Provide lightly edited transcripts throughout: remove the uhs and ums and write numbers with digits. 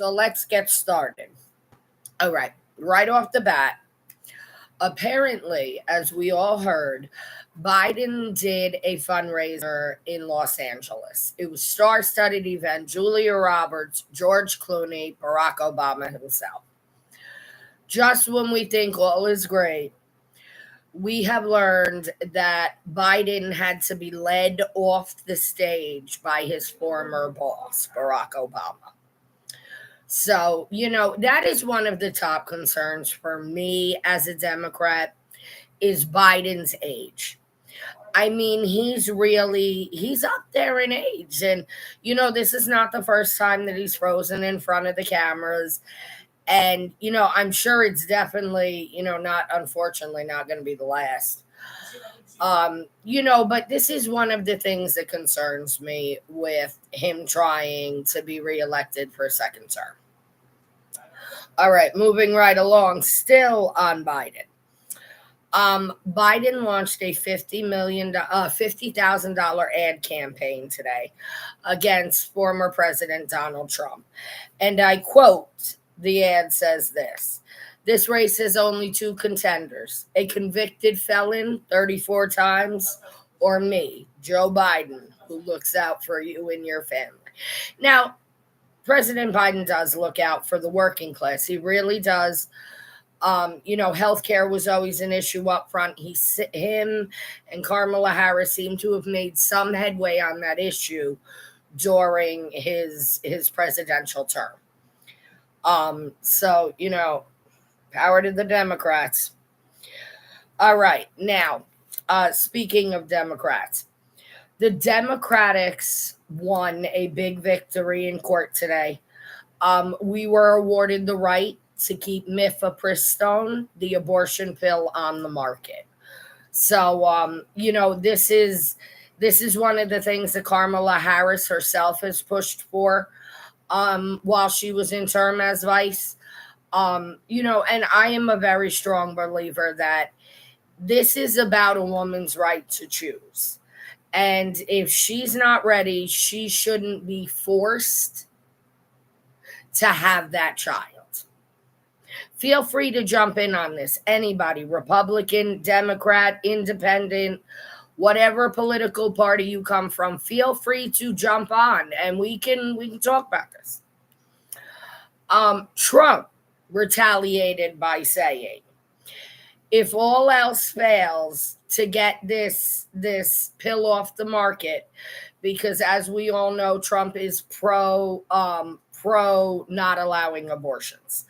So let's get started. All right off the bat, apparently, as we all heard, Biden did a fundraiser in Los Angeles. It was star-studded event, Julia Roberts, George Clooney, Barack Obama himself. Just when we think all is great, we have learned that Biden had to be led off the stage by his former boss, Barack Obama. So, that is one of the top concerns for me as a Democrat is Biden's age. I mean, he's up there in age. And, this is not the first time that he's frozen in front of the cameras. And, I'm sure it's definitely, unfortunately, not going to be the last. But this is one of the things that concerns me with him trying to be reelected for a second term. All right, moving right along, still on Biden. Biden launched a $50,000 ad campaign today against former President Donald Trump. And I quote, the ad says this race has only two contenders, a convicted felon 34 times, or me, Joe Biden, who looks out for you and your family. Now, President Biden does look out for the working class. He really does. Healthcare was always an issue up front. Him and Kamala Harris seem to have made some headway on that issue during his presidential term. Power to the Democrats. All right, now, speaking of Democrats, the Democrats won a big victory in court today. We were awarded the right to keep mifepristone, the abortion pill, on the market. So, this is one of the things that Kamala Harris herself has pushed for while she was in term as vice. And I am a very strong believer that this is about a woman's right to choose. And if she's not ready, she shouldn't be forced to have that child. Feel free to jump in on this. Anybody, Republican, Democrat, Independent, whatever political party you come from, feel free to jump on and we can talk about this. Trump retaliated by saying, if all else fails to get this pill off the market, because as we all know, Trump is pro not allowing abortions.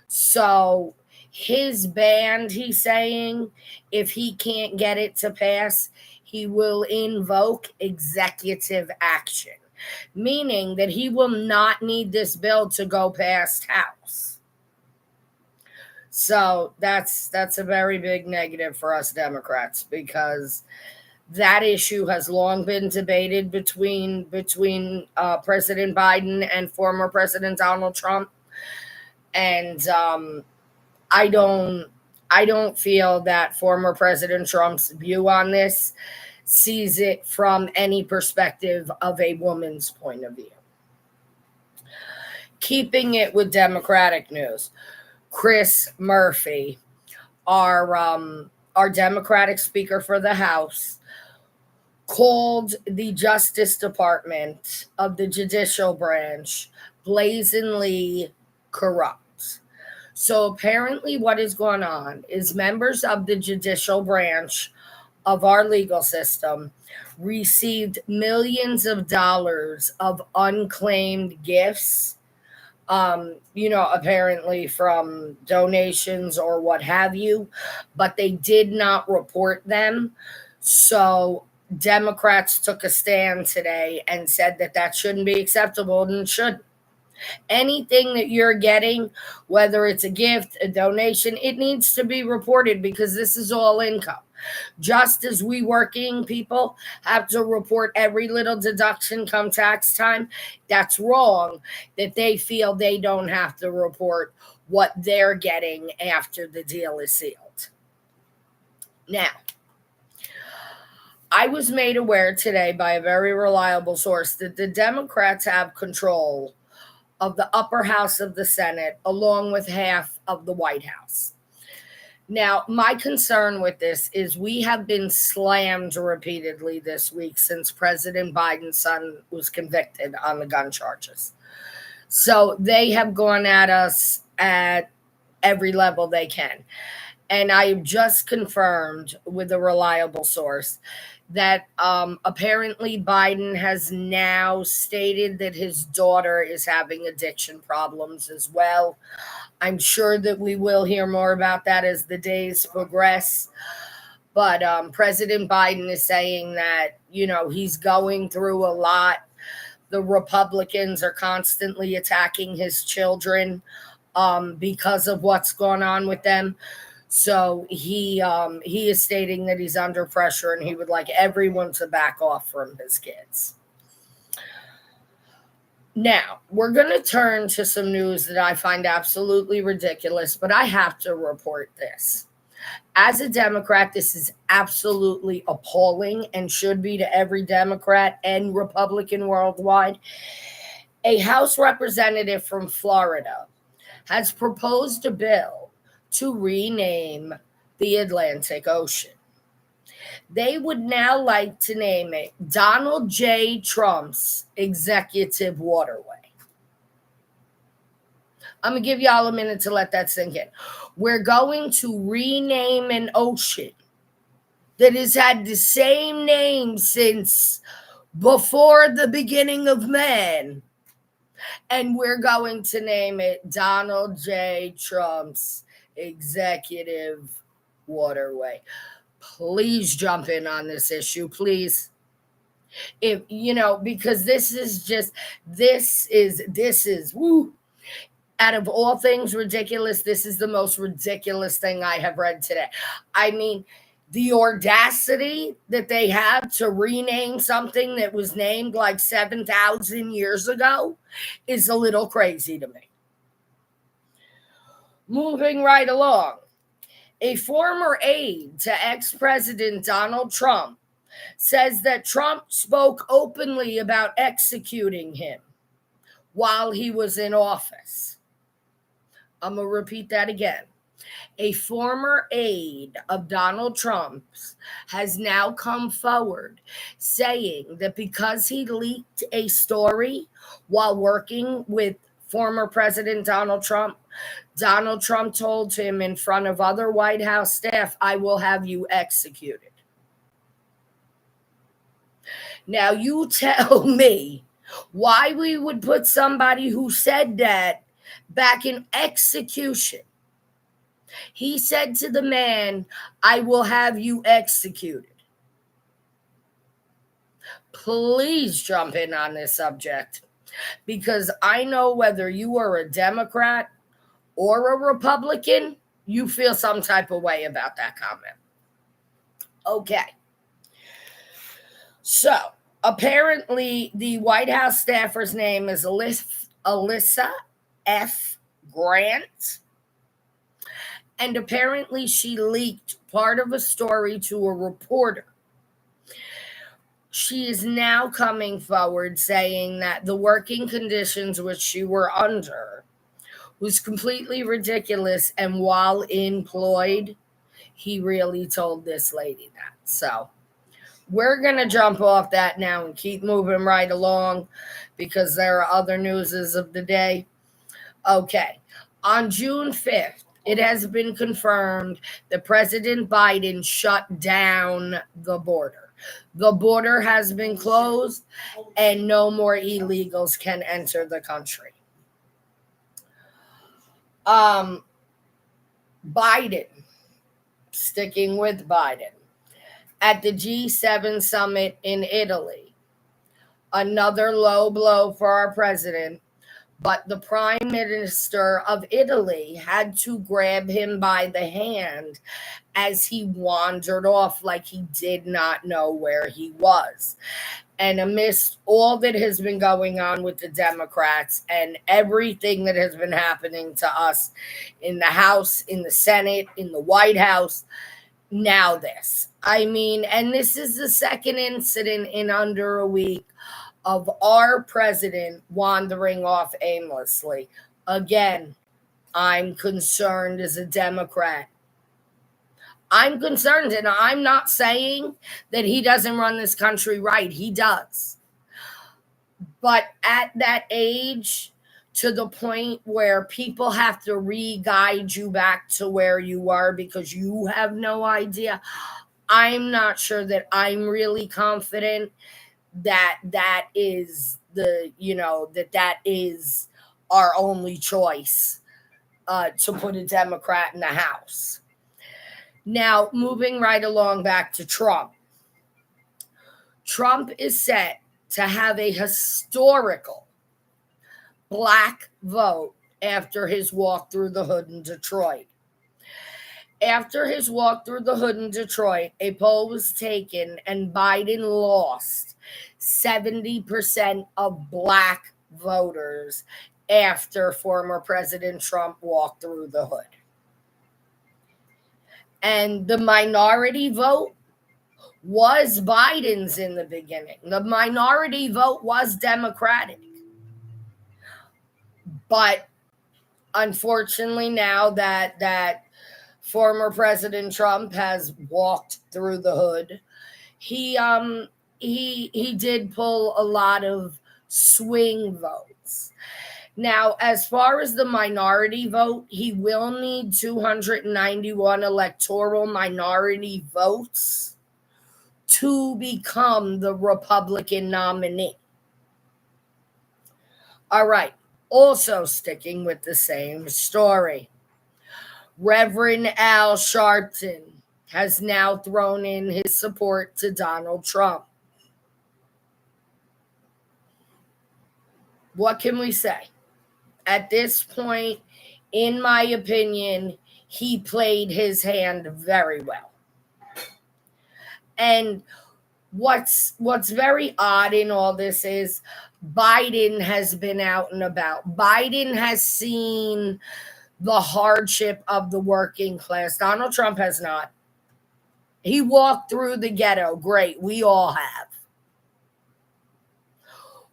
So his band, he's saying, if he can't get it to pass, he will invoke executive action, meaning that he will not need this bill to go past House. So that's a very big negative for us Democrats, because that issue has long been debated between President Biden and former President Donald Trump. And I don't feel that former President Trump's view on this sees it from any perspective of a woman's point of view. Keeping it with Democratic news, Chris Murphy, our Democratic Speaker for the House, called the Justice Department of the judicial branch blazingly corrupt. So apparently what is going on is members of the judicial branch of our legal system received millions of dollars of unclaimed gifts, apparently from donations or what have you, but they did not report them. So Democrats took a stand today and said that shouldn't be acceptable and shouldn't. Anything that you're getting, whether it's a gift, a donation, it needs to be reported, because this is all income. Just as we working people have to report every little deduction come tax time, that's wrong that they feel they don't have to report what they're getting after the deal is sealed. Now, I was made aware today by a very reliable source that the Democrats have control of the upper house of the Senate, along with half of the White House. Now, my concern with this is we have been slammed repeatedly this week since President Biden's son was convicted on the gun charges. So they have gone at us at every level they can. And I just confirmed with a reliable source that apparently Biden has now stated that his daughter is having addiction problems as well. I'm sure that we will hear more about that as the days progress. But President Biden is saying that, he's going through a lot. The Republicans are constantly attacking his children because of what's going on with them. So he is stating that he's under pressure and he would like everyone to back off from his kids. Now, we're going to turn to some news that I find absolutely ridiculous, but I have to report this. As a Democrat, this is absolutely appalling and should be to every Democrat and Republican worldwide. A House representative from Florida has proposed a bill to rename the Atlantic Ocean. They would now like to name it Donald J. Trump's Executive Waterway. I'm going to give y'all a minute to let that sink in. We're going to rename an ocean that has had the same name since before the beginning of man. And we're going to name it Donald J. Trump's Executive Waterway. Please jump in on this issue, please. If because this is woo. Out of all things ridiculous, this is the most ridiculous thing I have read today. I mean, the audacity that they have to rename something that was named like 7,000 years ago is a little crazy to me. Moving right along. A former aide to ex-President Donald Trump says that Trump spoke openly about executing him while he was in office. I'm going to repeat that again. A former aide of Donald Trump's has now come forward saying that because he leaked a story while working with former President Donald Trump told him in front of other White House staff, "I will have you executed." Now you tell me why we would put somebody who said that back in execution. He said to the man, "I will have you executed." Please jump in on this subject, because I know whether you are a Democrat or a Republican, you feel some type of way about that comment. Okay. So, apparently, the White House staffer's name is Alyssa F. Grant. And apparently, she leaked part of a story to a reporter. She is now coming forward saying that the working conditions which she were under was completely ridiculous. And while employed, he really told this lady that. So we're going to jump off that now and keep moving right along because there are other newses of the day. Okay. On June 5th, it has been confirmed that President Biden shut down the border. The border has been closed and no more illegals can enter the country. Biden, sticking with Biden, at the G7 summit in Italy, another low blow for our president, but the Prime Minister of Italy had to grab him by the hand as he wandered off like he did not know where he was. And amidst all that has been going on with the Democrats and everything that has been happening to us in the House, in the Senate, in the White House, now this. I mean, and this is the second incident in under a week of our president wandering off aimlessly. Again, I'm concerned as a Democrat. I'm concerned, and I'm not saying that he doesn't run this country right. He does. But at that age, to the point where people have to re-guide you back to where you were because you have no idea, I'm not sure that I'm really confident that that is that is our only choice, to put a Democrat in the House. Now, moving right along back to Trump. Trump is set to have a historical black vote after his walk through the hood in Detroit. After his walk through the hood in Detroit, a poll was taken and Biden lost 70% of black voters after former President Trump walked through the hood. And the minority vote was Biden's in the beginning. The minority vote was Democratic. But unfortunately, now that former President Trump has walked through the hood, he did pull a lot of swing votes. Now, as far as the minority vote, he will need 291 electoral minority votes to become the Republican nominee. All right. Also sticking with the same story, Reverend Al Sharpton has now thrown in his support to Donald Trump. What can we say? At this point, in my opinion, he played his hand very well. And what's very odd in all this is Biden has been out and about. Biden has seen the hardship of the working class. Donald Trump has not. He walked through the ghetto. Great. We all have.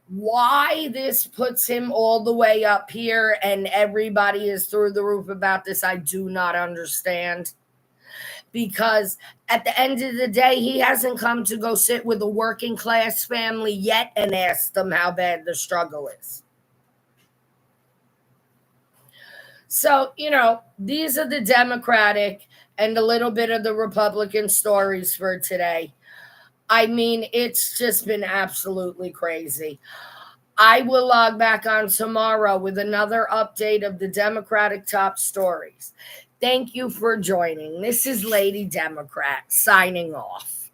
Why this puts him all the way up here and everybody is through the roof about this, I do not understand. Because at the end of the day, he hasn't come to go sit with a working class family yet and ask them how bad the struggle is. So, these are the Democratic and a little bit of the Republican stories for today. I mean, it's just been absolutely crazy. I will log back on tomorrow with another update of the Democratic top stories. Thank you for joining. This is Lady Democrat signing off.